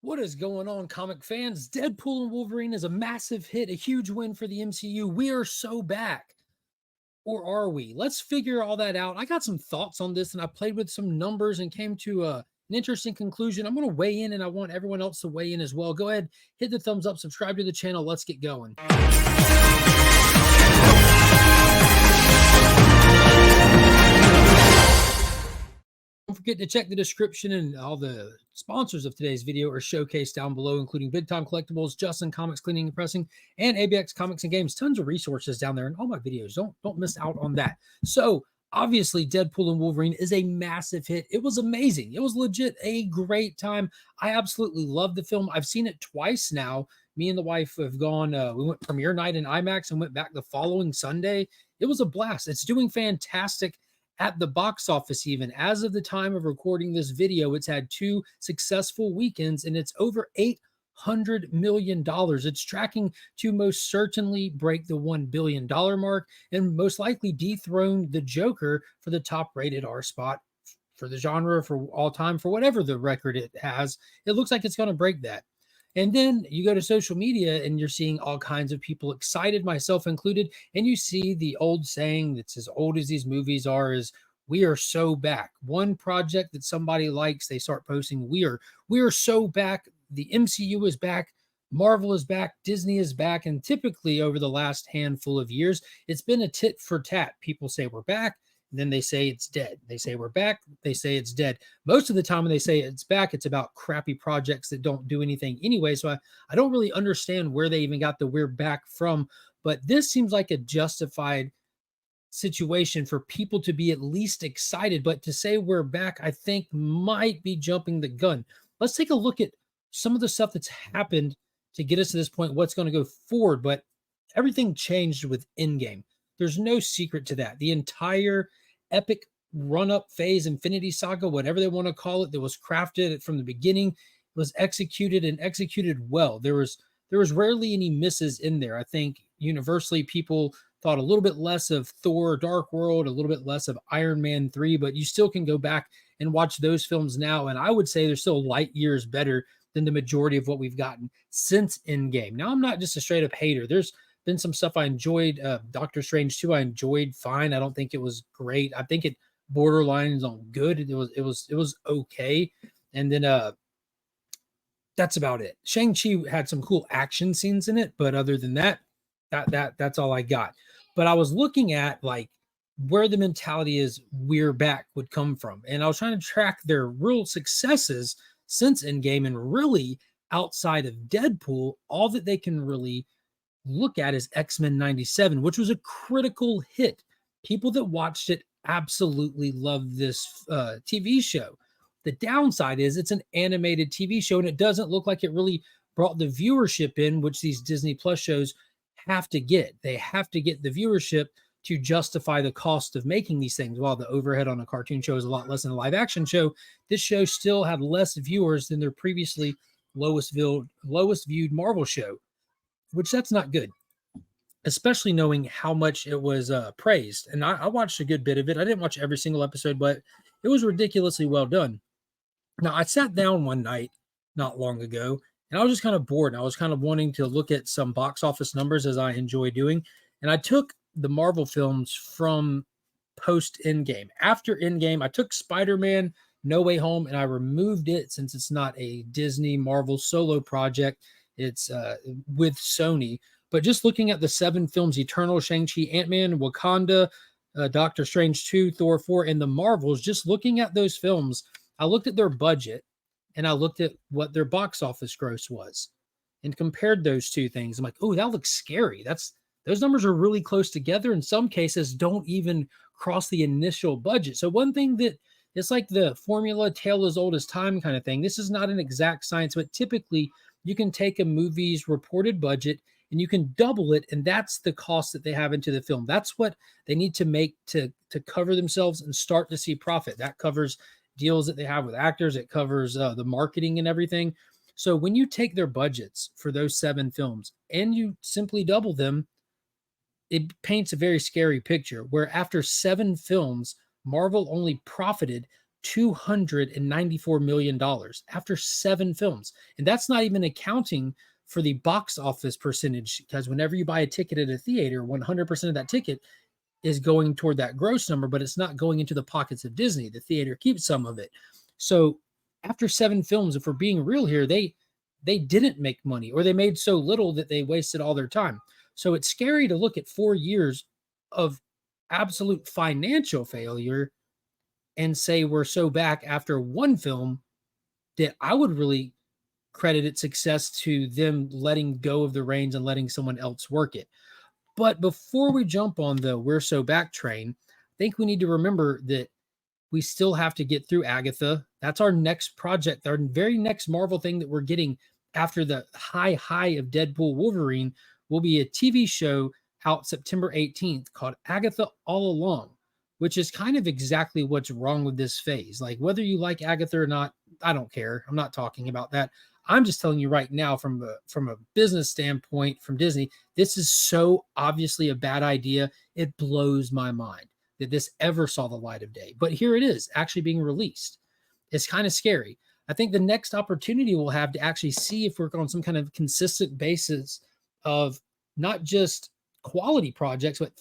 What is going on, comic fans? Deadpool and Wolverine is a massive hit, a huge win for the MCU. We are so back. Or are we? Let's figure all that out. I got some thoughts on this and I played with some numbers and came to an interesting conclusion. I'm going to weigh in and I want everyone else to weigh in as well. Go ahead, hit the thumbs up, subscribe to the channel. Let's get going. Don't forget to check the description, and all the sponsors of today's video are showcased down below, including Big Time Collectibles, JustinComicx Cleaning and Pressing, and ABX Comics and Games. Tons of resources down there in all my videos. Don't miss out on that. So obviously, Deadpool and Wolverine is a massive hit. It was amazing. It was legit a great time. I absolutely love the film. I've seen it twice now. Me and the wife have gone. We went premiere night in IMAX and went back the following Sunday. It was a blast. It's doing fantastic at the box office. Even as of the time of recording this video, it's had 2 successful weekends and it's over $800 million. It's tracking to most certainly break the $1 billion mark and most likely dethrone the Joker for the top rated R spot for the genre for all time, for whatever the record it has. It looks like it's going to break that. And then you go to social media and you're seeing all kinds of people excited, myself included. And you see the old saying that's as old as these movies are, is "We are so back." One project that somebody likes, they start posting, we are so back. The MCU is back. Marvel is back. Disney is back. And typically over the last handful of years, it's been a tit for tat. People say we're back. Then they say it's dead. They say we're back. They say it's dead. Most of the time when they say it's back, it's about crappy projects that don't do anything anyway. So I don't really understand where they even got the "we're back" from. But this seems like a justified situation for people to be at least excited. But to say we're back, I think might be jumping the gun. Let's take a look at some of the stuff that's happened to get us to this point, what's going to go forward. But everything changed with Endgame. There's no secret to that. The entire epic run-up phase, Infinity Saga, whatever they want to call it, that was crafted from the beginning, was executed and executed well. There was rarely any misses in there. I think universally people thought a little bit less of Thor Dark World, a little bit less of Iron Man 3, but you still can go back and watch those films now. And I would say they're still light years better than the majority of what we've gotten since Endgame. Now, I'm not just a straight up hater. There's been some stuff I enjoyed. Doctor Strange 2, I enjoyed fine. I don't think it was great. I think it borderlines on good. It was okay. And then that's about it. Shang-Chi had some cool action scenes in it, but other than that, that's all I got. But I was looking at like where the mentality is "we're back" would come from. And I was trying to track their real successes since Endgame, and really outside of Deadpool, all that they can really look at is X-Men 97, which was a critical hit. People that watched it absolutely loved this TV show. The downside is it's an animated TV show and it doesn't look like it really brought the viewership in, which these Disney Plus shows have to get. They have to get the viewership to justify the cost of making these things. While the overhead on a cartoon show is a lot less than a live action show, this show still had less viewers than their previously lowest viewed Marvel show, which that's not good, especially knowing how much it was praised. And I watched a good bit of it. I didn't watch every single episode, but it was ridiculously well done. Now, I sat down one night not long ago, and I was just kind of bored. And I was kind of wanting to look at some box office numbers, as I enjoy doing. And I took the Marvel films from post Endgame. After Endgame, I took Spider-Man No Way Home and I removed it since it's not a Disney Marvel solo project. It's with Sony. But just looking at the 7 films: Eternal, Shang-Chi, Ant-Man, Wakanda, Doctor Strange 2, Thor 4, and the Marvels, just looking at those films, I looked at their budget and I looked at what their box office gross was and compared those two things. I'm like, oh, that looks scary. Those numbers are really close together. In some cases, don't even cross the initial budget. So one thing that it's like the formula tale as old as time kind of thing. This is not an exact science, but typically you can take a movie's reported budget and you can double it, and that's the cost that they have into the film. That's what they need to make to cover themselves and start to see profit. That covers deals that they have with actors. It covers the marketing and everything. So when you take their budgets for those 7 films and you simply double them, it paints a very scary picture where after 7 films, Marvel only profited $294 million after 7 films. And that's not even accounting for the box office percentage, because whenever you buy a ticket at a theater, 100% of that ticket is going toward that gross number, but it's not going into the pockets of Disney. The theater keeps some of it. So after 7 films, if we're being real here, they didn't make money, or they made so little that they wasted all their time. So it's scary to look at 4 years of absolute financial failure and say we're so back after 1 film, that I would really credit its success to them letting go of the reins and letting someone else work it. But before we jump on the we're so back train, I think we need to remember that we still have to get through Agatha. That's our next project, our very next Marvel thing that we're getting after the high of Deadpool Wolverine will be a TV show out September 18th called Agatha All Along, which is kind of exactly what's wrong with this phase. Like, whether you like Agatha or not, I don't care. I'm not talking about that. I'm just telling you right now, from a business standpoint, from Disney, this is so obviously a bad idea. It blows my mind that this ever saw the light of day. But here it is, actually being released. It's kind of scary. I think the next opportunity we'll have to actually see if we're on some kind of consistent basis of not just quality projects, but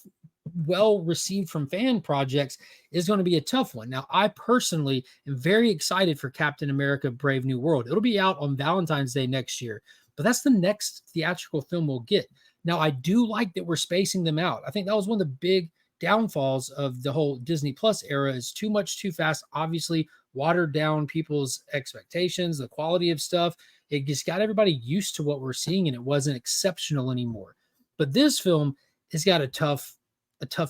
well received from fan projects is going to be a tough one. Now, I personally am very excited for Captain America Brave New World. It'll be out on Valentine's Day next year, but that's the next theatrical film we'll get. Now, I do like that we're spacing them out. I think that was one of the big downfalls of the whole Disney Plus era, is too much too fast, obviously watered down people's expectations, the quality of stuff. It just got everybody used to what we're seeing, and it wasn't exceptional anymore. But this film has got a tough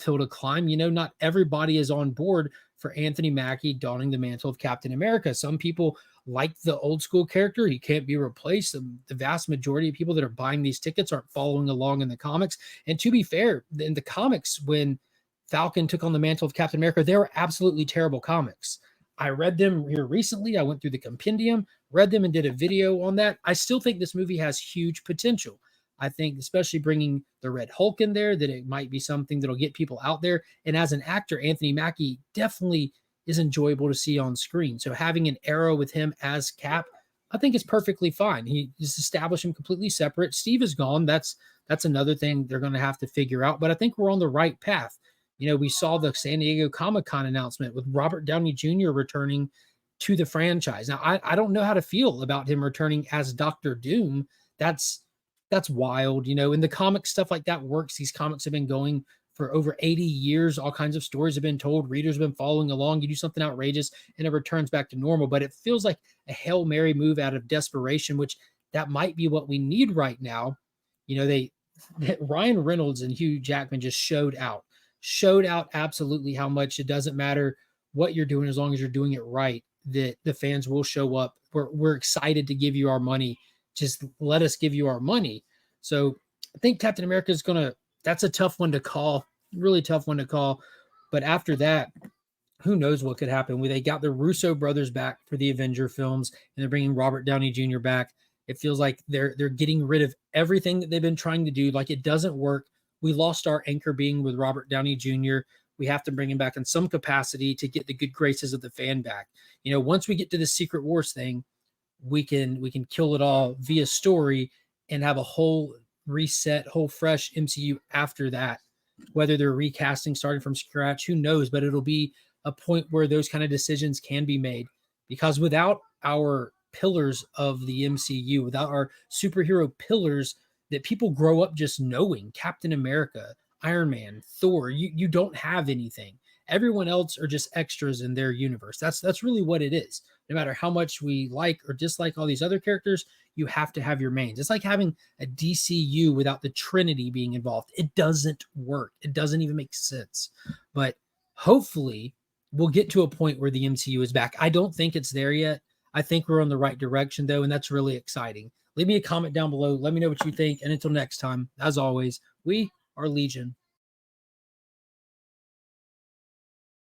hill to climb. You know, not everybody is on board for Anthony Mackie donning the mantle of Captain America. Some people like the old school character. He can't be replaced. The vast majority of people that are buying these tickets aren't following along in the comics. And to be fair, in the comics, when Falcon took on the mantle of Captain America, they were absolutely terrible comics. I read them here recently. I went through the compendium, read them, and did a video on that. I still think this movie has huge potential. I think, especially bringing the Red Hulk in there, that it might be something that'll get people out there. And as an actor, Anthony Mackie definitely is enjoyable to see on screen. So having an Arrow with him as Cap, I think is perfectly fine. He just established him completely separate. Steve is gone. That's another thing they're going to have to figure out. But I think we're on the right path. You know, we saw the San Diego Comic-Con announcement with Robert Downey Jr. returning to the franchise. Now, I don't know how to feel about him returning as Doctor Doom. That's wild. You know, in the comics, stuff like that works. These comics have been going for over 80 years. All kinds of stories have been told. Readers have been following along. You do something outrageous and it returns back to normal. But it feels like a Hail Mary move out of desperation, which that might be what we need right now. You know, Ryan Reynolds and Hugh Jackman just showed out absolutely how much it doesn't matter what you're doing, as long as you're doing it right, that the fans will show up. We're excited to give you our money. Just let us give you our money. So I think Captain America is that's a tough one to call, really tough one to call. But after that, who knows what could happen. They got the Russo brothers back for the Avenger films, and they're bringing Robert Downey Jr. back. It feels like they're getting rid of everything that they've been trying to do. Like, it doesn't work. We lost our anchor being with Robert Downey Jr. We have to bring him back in some capacity to get the good graces of the fan back. You know, once we get to the Secret Wars thing, we can kill it all via story and have a whole reset, whole fresh MCU after that. Whether they're recasting, starting from scratch, who knows? But it'll be a point where those kind of decisions can be made, because without our pillars of the MCU, without our superhero pillars that people grow up just knowing, Captain America, Iron Man, Thor, you don't have anything. Everyone else are just extras in their universe. That's really what it is. No matter how much we like or dislike all these other characters, you have to have your mains. It's like having a DCU without the Trinity being involved. It doesn't work. It doesn't even make sense. But hopefully we'll get to a point where the MCU is back. I don't think it's there yet. I think we're on the right direction, though, and that's really exciting. Leave me a comment down below. Let me know what you think. And until next time, as always, we are Legion.